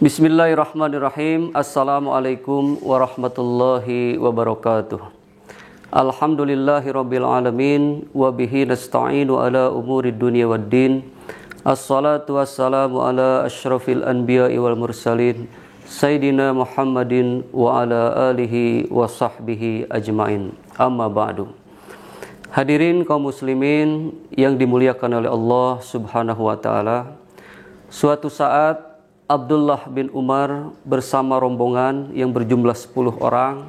Bismillahirrahmanirrahim. Assalamualaikum warahmatullahi wabarakatuh. Alhamdulillahirabbil alamin wa bihi nasta'inu ala umuri dunya waddin. Assalatu wassalamu ala asyrafil anbiya'i wal mursalin Sayyidina Muhammadin wa ala alihi wa sahbihi ajmain. Amma ba'du. Hadirin kaum muslimin yang dimuliakan oleh Allah Subhanahu wa taala. Suatu saat Abdullah bin Umar bersama rombongan yang berjumlah 10 orang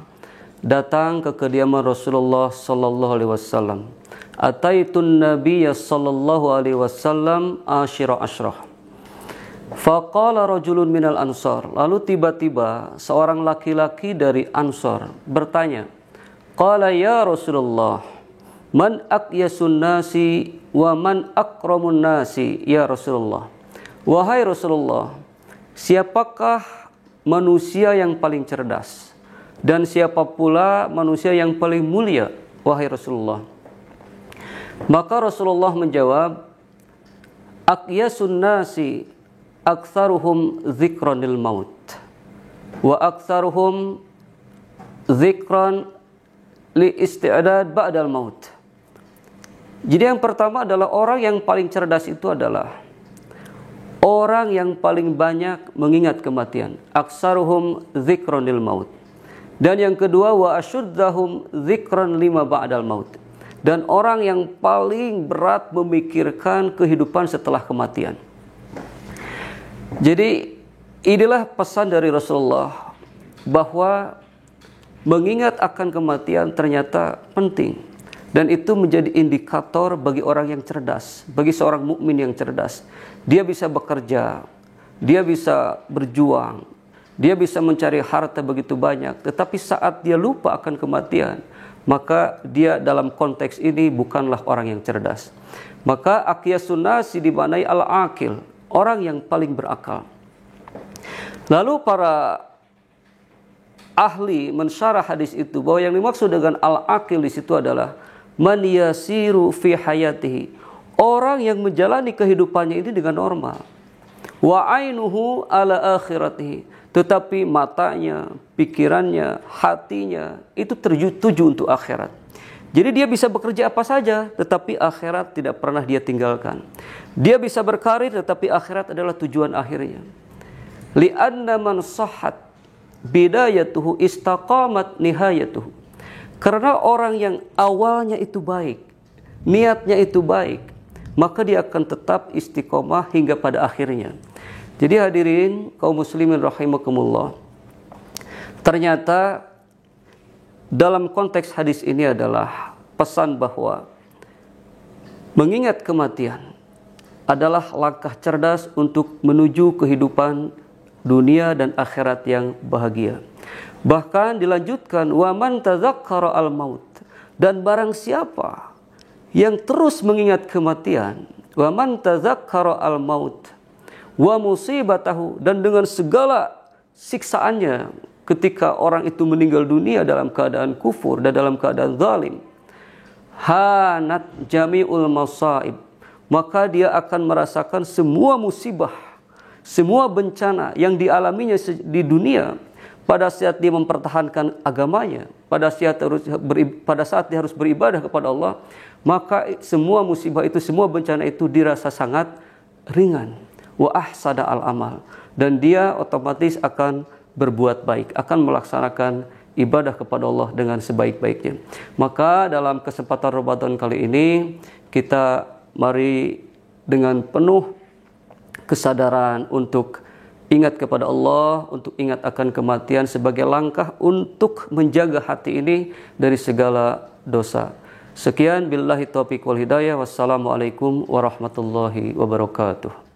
datang ke kediaman Rasulullah sallallahu alaihi wasallam. Ataitun Nabiyya sallallahu alaihi wasallam asyira asyrah. Faqala rajulun minal ansar. Lalu tiba-tiba seorang laki-laki dari Ansar bertanya, qala ya Rasulullah, man aqyasun nasi wa man akramun nasi ya Rasulullah. Wahai Rasulullah, siapakah manusia yang paling cerdas dan siapa pula manusia yang paling mulia, wahai Rasulullah? Maka Rasulullah menjawab, aqyasun nasi aktsaruhum dzikranil maut wa aktsaruhum dzikran li isti'dad ba'dal maut. Jadi yang pertama adalah orang yang paling cerdas itu adalah orang yang paling banyak mengingat kematian. Aksaruhum dzikranil maut. Dan yang kedua, wa ashuddahum dzikran lima ba'dal maut. Dan orang yang paling berat memikirkan kehidupan setelah kematian. Jadi inilah pesan dari Rasulullah bahwa mengingat akan kematian ternyata penting. Dan itu menjadi indikator bagi orang yang cerdas, bagi seorang mukmin yang cerdas. Dia bisa bekerja, dia bisa berjuang, dia bisa mencari harta begitu banyak, tetapi saat dia lupa akan kematian, maka dia dalam konteks ini bukanlah orang yang cerdas. Maka aqyasun nasi dimaknai al-aqil, orang yang paling berakal. Lalu para ahli mensyarah hadis itu bahwa yang dimaksud dengan al-aqil di situ adalah man yasiru fi hayatihi, orang yang menjalani kehidupannya ini dengan normal. Wa ainuhu ala akhiratihi, tetapi matanya, pikirannya, hatinya itu tertuju untuk akhirat. Jadi dia bisa bekerja apa saja, tetapi akhirat tidak pernah dia tinggalkan. Dia bisa berkarir, tetapi akhirat adalah tujuan akhirnya. Li'anna man sahhat bidayatuhu istaqamat nihayatuhu. Karena orang yang awalnya itu baik, niatnya itu baik, maka dia akan tetap istiqomah hingga pada akhirnya. Jadi hadirin kaum muslimin rahimakumullah, ternyata dalam konteks hadis ini adalah pesan bahwa mengingat kematian adalah langkah cerdas untuk menuju kehidupan dunia dan akhirat yang bahagia. Bahkan dilanjutkan, wa man tadzakkara al-maut, dan barang siapa yang terus mengingat kematian, wa man tadzakkara al-maut wa musibatahu, dan dengan segala siksaannya ketika orang itu meninggal dunia dalam keadaan kufur dan dalam keadaan zalim, hanat jami'ul masaib, maka dia akan merasakan semua musibah, semua bencana yang dialaminya di dunia. Pada saat dia mempertahankan agamanya, pada saat dia harus beribadah kepada Allah, maka semua musibah itu, semua bencana itu dirasa sangat ringan. Wa ahsada al-amal, dan dia otomatis akan berbuat baik, akan melaksanakan ibadah kepada Allah dengan sebaik-baiknya. Maka dalam kesempatan Ramadan kali ini kita mari dengan penuh kesadaran untuk ingat kepada Allah, untuk ingat akan kematian sebagai langkah untuk menjaga hati ini dari segala dosa. Sekian, billahi taufiq wal hidayah. Wassalamualaikum warahmatullahi wabarakatuh.